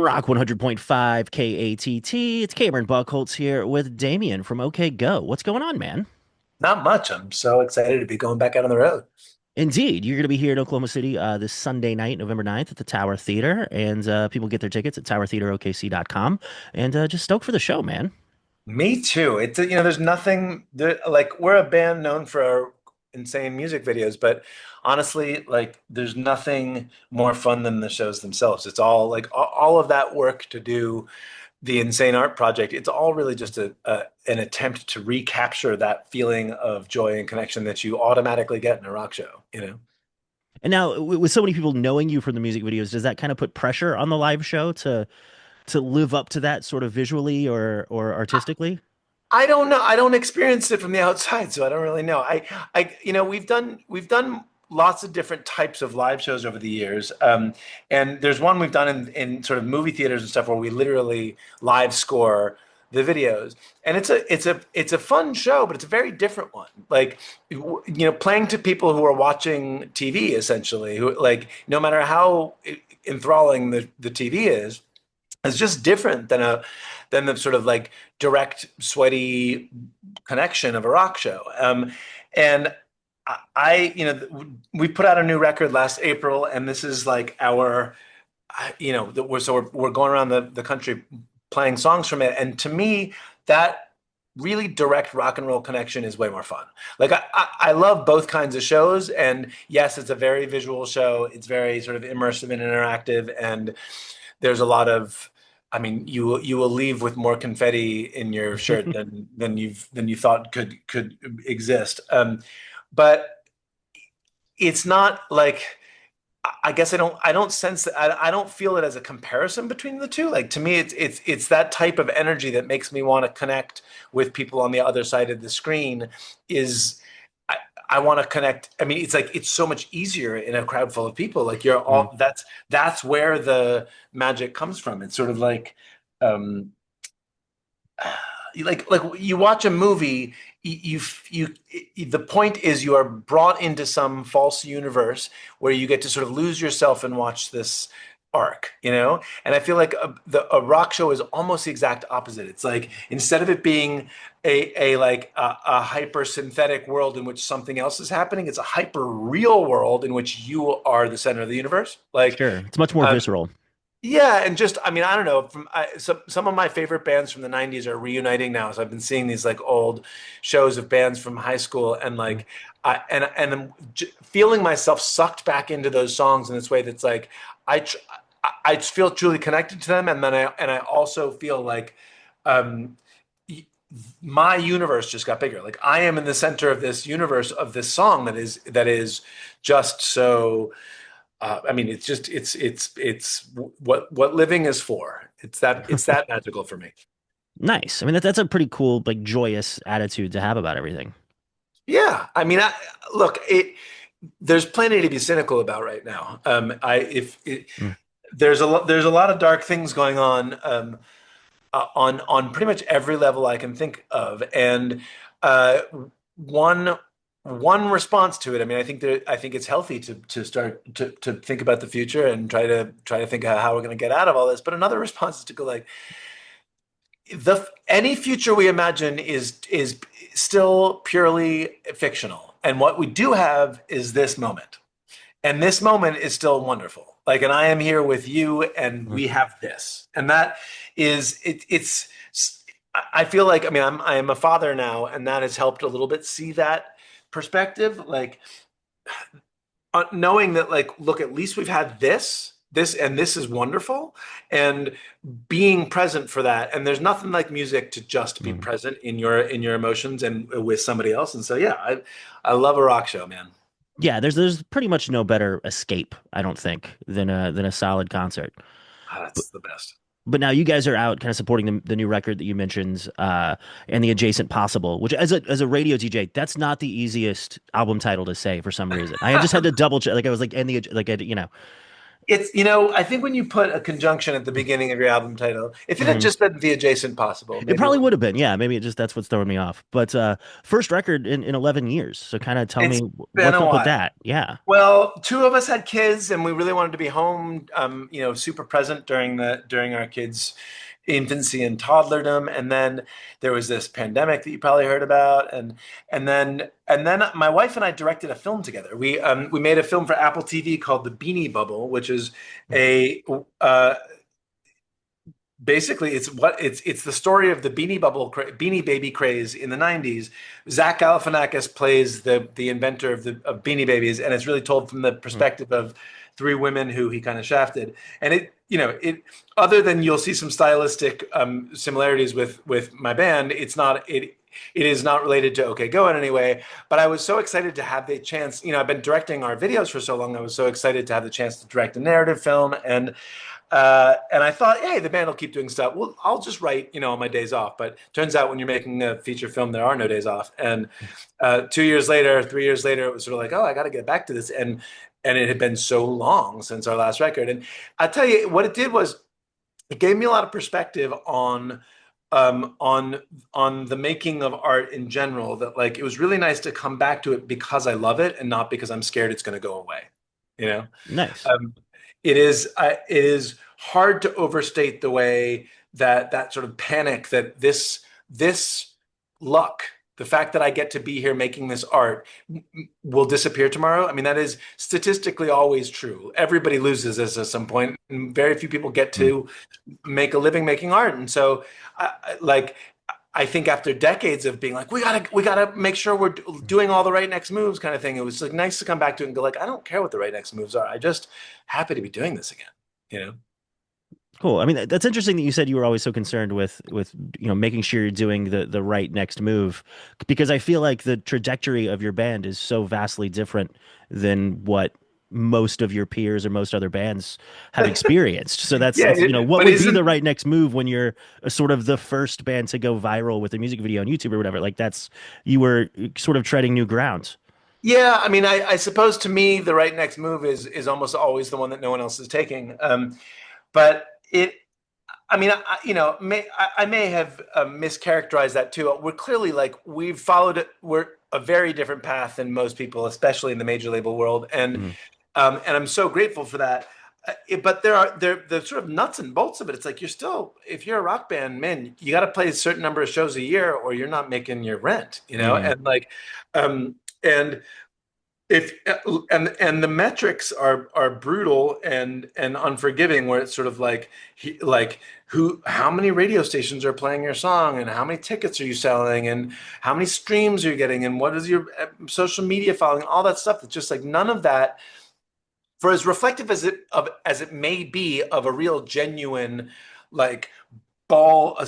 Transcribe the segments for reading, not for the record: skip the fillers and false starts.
Rock 100.5 KATT. It's Cameron Buchholtz here with Damian from OK Go. What's going on, man? Not much. I'm so excited to be going back out on the road. Indeed, you're going to be here in Oklahoma City this Sunday night, November 9th at the Tower Theater, and people get their tickets at towertheaterokc.com. And just stoked for the show, man. Me too. There's nothing there, like we're a band known for our insane music videos, but honestly, like there's nothing more fun than the shows themselves. It's all like all of that work to do the insane art project. It's all really just an attempt to recapture that feeling of joy and connection that you automatically get in a rock show, you know? And now, with so many people knowing you from the music videos, does that kind of put pressure on the live show to live up to that sort of visually or artistically? I don't know. I don't experience it from the outside, so I don't really know. We've done lots of different types of live shows over the years, and there's one we've done in sort of movie theaters and stuff where we literally live score the videos, and it's a fun show, but it's a very different one. Like, playing to people who are watching TV essentially, who like no matter how enthralling the TV is. It's just different than the sort of like direct, sweaty connection of a rock show. And we put out a new record last April, and this is like we're going around the country playing songs from it. And to me, that really direct rock and roll connection is way more fun. Like I love both kinds of shows, and yes, it's a very visual show. It's very sort of immersive and interactive, and there's a lot of, I mean, you will leave with more confetti in your shirt than you thought could exist. But it's not like, I guess I don't sense that, I don't feel it as a comparison between the two. Like to me, it's that type of energy that makes me want to connect with people on the other side of the screen. Is I want to connect. I mean, it's like it's so much easier in a crowd full of people. Like you're all that's where the magic comes from. It's sort of um, like you watch a movie. The point is you are brought into some false universe where you get to sort of lose yourself and watch this arc, you know? And I feel like a rock show is almost the exact opposite. It's like instead of it being a hyper synthetic world in which something else is happening, it's a hyper real world in which you are the center of the universe. Like, Sure, it's much more um, visceral. yeah, and just I mean I don't know. Some of my favorite bands from the '90s are reuniting now. So I've been seeing these like old shows of bands from high school, and like I'm feeling myself sucked back into those songs in this way that's like I tr I feel truly connected to them, and then I also feel like um, my universe just got bigger. Like I am in the center of this universe of this song that is just so. I mean, it's what living is for. It's that magical for me. Nice. I mean, that's a pretty cool, like, joyous attitude to have about everything. Yeah, I mean, look, there's plenty to be cynical about right now. I if it, Mm. there's a lot of dark things going on pretty much every level I can think of, and uh, one one response to it. I mean, I think it's healthy to start to think about the future and try to think how we're going to get out of all this. But another response is to go like the any future we imagine is still purely fictional, and what we do have is this moment, and this moment is still wonderful. Like, and I am here with you, and Mm. we have this, and that is it. I feel like I am a father now, and that has helped a little bit see that perspective. Like knowing that, like, look, at least we've had this, and this is wonderful, and being present for that. And there's nothing like music to just be Mm. present in your emotions and with somebody else. And so, yeah, I love a rock show, man. Yeah, there's pretty much no better escape, I don't think, than a solid concert. Ah, But that's the best. but now you guys are out kind of supporting the new record that you mentioned, and the adjacent possible, which as a radio DJ, that's not the easiest album title to say for some reason. I just had to double check. Like I was like, and the like, It's, I think when you put a conjunction at the beginning of your album title, if it had Mhm. just been The Adjacent Possible, It maybe it probably would. would have been, yeah. Maybe it just that's what's throwing me off. But first record in 11 years. So kind of tell me It's been what's a up with while. that. Yeah. Well, two of us had kids, and we really wanted to be home, super present during our kids' infancy and toddlerdom. And then there was this pandemic that you probably heard about, and then my wife and I directed a film together. We made a film for Apple TV called The Beanie Bubble, which is a basically it's the story of the Beanie Baby craze in the 90s. Zach Galifianakis plays the inventor of Beanie Babies, and it's really told from the Mhm. perspective of three women who he kind of shafted. And it other than you'll see some stylistic similarities with my band, it is not related to OK Go in any way. But I was so excited to have the chance. I've been directing our videos for so long. I was so excited to have the chance to direct a narrative film, and I thought, hey, the band will keep doing stuff. Well, I'll just write, on my days off. But turns out when you're making a feature film, there are no days off. And 2 years later, 3 years later, it was sort of like, oh, I got to get back to this. And it had been so long since our last record. And I tell you, what it did was it gave me a lot of perspective um, on on the making of art in general. That like it was really nice to come back to it because I love it and not because I'm scared it's going to go away. You know. Nice. Um, it is hard to overstate the way that sort of panic that this luck, the fact that I get to be here making this art, will disappear tomorrow. I mean, that is statistically always true. Everybody loses this at some point, and very few people get Mm. to make a living making art. And so, like, I think after decades of being like, we gotta make sure we're doing all the right next moves, kind of thing. It was like nice to come back to it and go like, I don't care what the right next moves are. I just happy to be doing this again. You know? Cool. I mean, that's interesting that you said you were always so concerned with making sure you're doing the right next move, because I feel like the trajectory of your band is so vastly different than what most of your peers or most other bands have experienced. So that's Yeah, that's what but would be the isn't right next move when you're sort of the first band to go viral with a music video on YouTube or whatever. Like that's you were sort of treading new ground. yeah, I mean, I suppose to me the right next move is almost always the one that no one else is taking. But I mean, I may have mischaracterized that too. We're clearly like we've followed it. We're a very different path than most people, especially in the major label world, Mhm. and I'm so grateful for that. But there the sort of nuts and bolts of it. It's like you're still, if you're a rock band, man, you got to play a certain number of shows a year, or you're not making your rent. Mhm. And like, and if and the metrics are brutal and unforgiving, where it's sort of like how many radio stations are playing your song, and how many tickets are you selling, and how many streams are you getting, and what is your social media following, all that stuff. It's just like none of that, for as reflective as it may be of a real genuine like ball,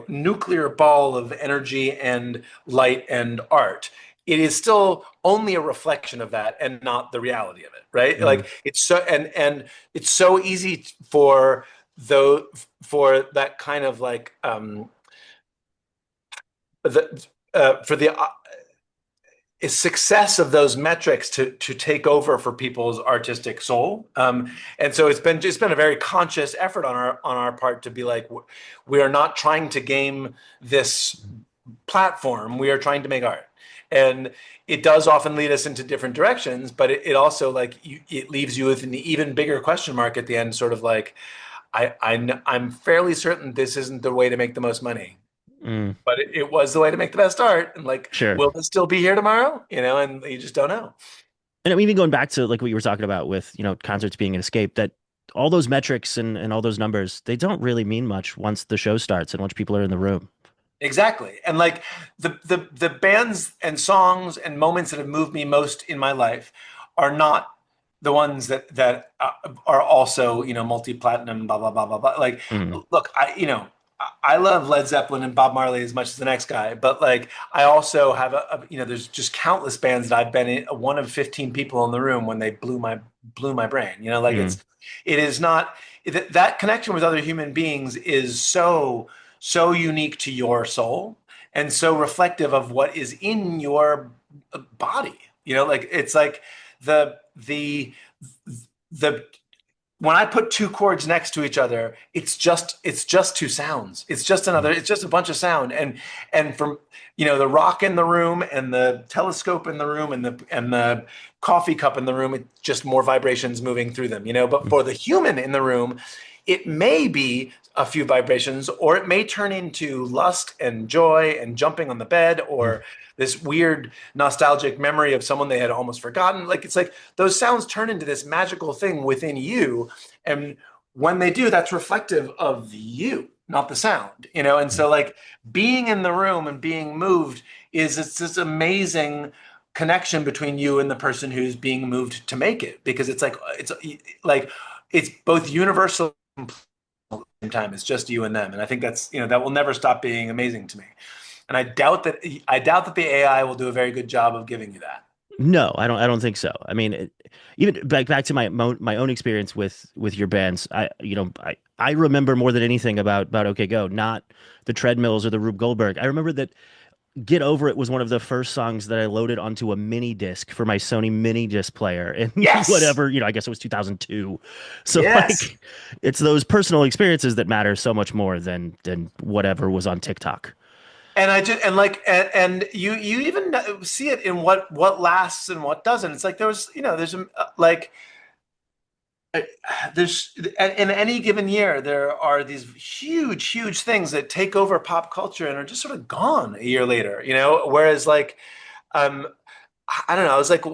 nuclear ball of energy and light and art. It is still only a reflection of that and not the reality of it, right? Mhm. Like it's so, and it's so easy for that kind of like the for the success of those metrics to take over for people's artistic soul. And so it's been a very conscious effort on our part to be like, we are not trying to game this platform. We are trying to make art. And it does often lead us into different directions, but it also like it leaves you with an even bigger question mark at the end, sort of like, I'm fairly certain this isn't the way to make the most money, Mm. but it was the way to make the best art. And like, Sure. will it still be here tomorrow? And you just don't know. And I mean, even going back to like what you were talking about with, concerts being an escape, that all those metrics and all those numbers, they don't really mean much once the show starts and once people are in the room. Exactly. And like the bands and songs and moments that have moved me most in my life are not the ones that are also, multi-platinum, blah, blah, blah, blah, blah. Like, Mhm. look, I love Led Zeppelin and Bob Marley as much as the next guy, but like I also have there's just countless bands that I've been one of 15 people in the room when they blew my brain. Like Mhm. it is not that connection with other human beings is so unique to your soul and so reflective of what is in your body. Like it's like the the the when I put two chords next to each other, it's just two sounds. It's just a bunch of sound. And from the rock in the room and the telescope in the room and the coffee cup in the room, it's just more vibrations moving through them. But for the human in the room, it may be a few vibrations, or it may turn into lust and joy and jumping on the bed, or this weird nostalgic memory of someone they had almost forgotten. Like it's like those sounds turn into this magical thing within you. And when they do, that's reflective of you, not the sound, And so like being in the room and being moved it's this amazing connection between you and the person who's being moved to make it, because like it's both universal time. It's just you and them, and I think that will never stop being amazing to me. And I doubt that the AI will do a very good job of giving you that. No, I don't think so. I mean, even back to my own experience with your bands. I remember more than anything about OK Go, not the treadmills or the Rube Goldberg. I remember that Get Over It was one of the first songs that I loaded onto a mini disc for my Sony mini disc player and Yes. whatever, I guess it was 2002. So Yes. like it's those personal experiences that matter so much more than whatever was on TikTok. And I just and like and you even see it in what lasts and what doesn't. It's like like there's in any given year there are these huge things that take over pop culture and are just sort of gone a year later. Whereas like um I don't know, I was like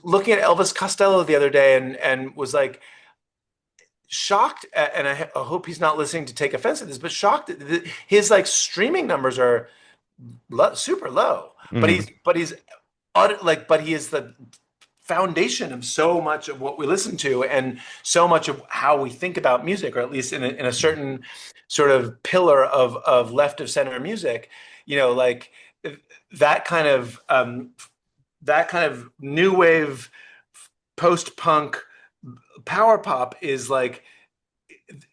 looking at Elvis Costello the other day and was like shocked and I hope he's not listening to take offense to this, but shocked that his like streaming numbers are super low, but Hmm. he is the foundation of so much of what we listen to and so much of how we think about music, or at least in a certain sort of pillar of left of center music. Like that kind of new wave post punk power pop is like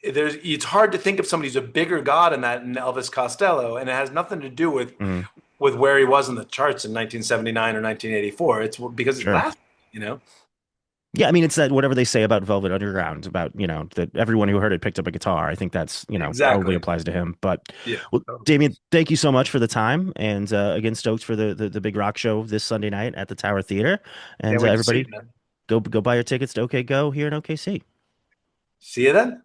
it's hard to think of somebody who's a bigger god in that than Elvis Costello, and it has nothing to do Hmm. with where he was in the charts in 1979 or 1984. It's because it's Sure. last, you know. Yeah, I mean, it's that whatever they say about Velvet Underground, about, that everyone who heard it picked up a guitar. I think that's, probably Exactly. applies to him. But, Yeah. well, Damien, thank you so much for the time. And again, stoked for the big rock show this Sunday night at the Tower Theater. And Can't wait to see everybody, you, man. go buy your tickets to OK Go here in OKC. See you then.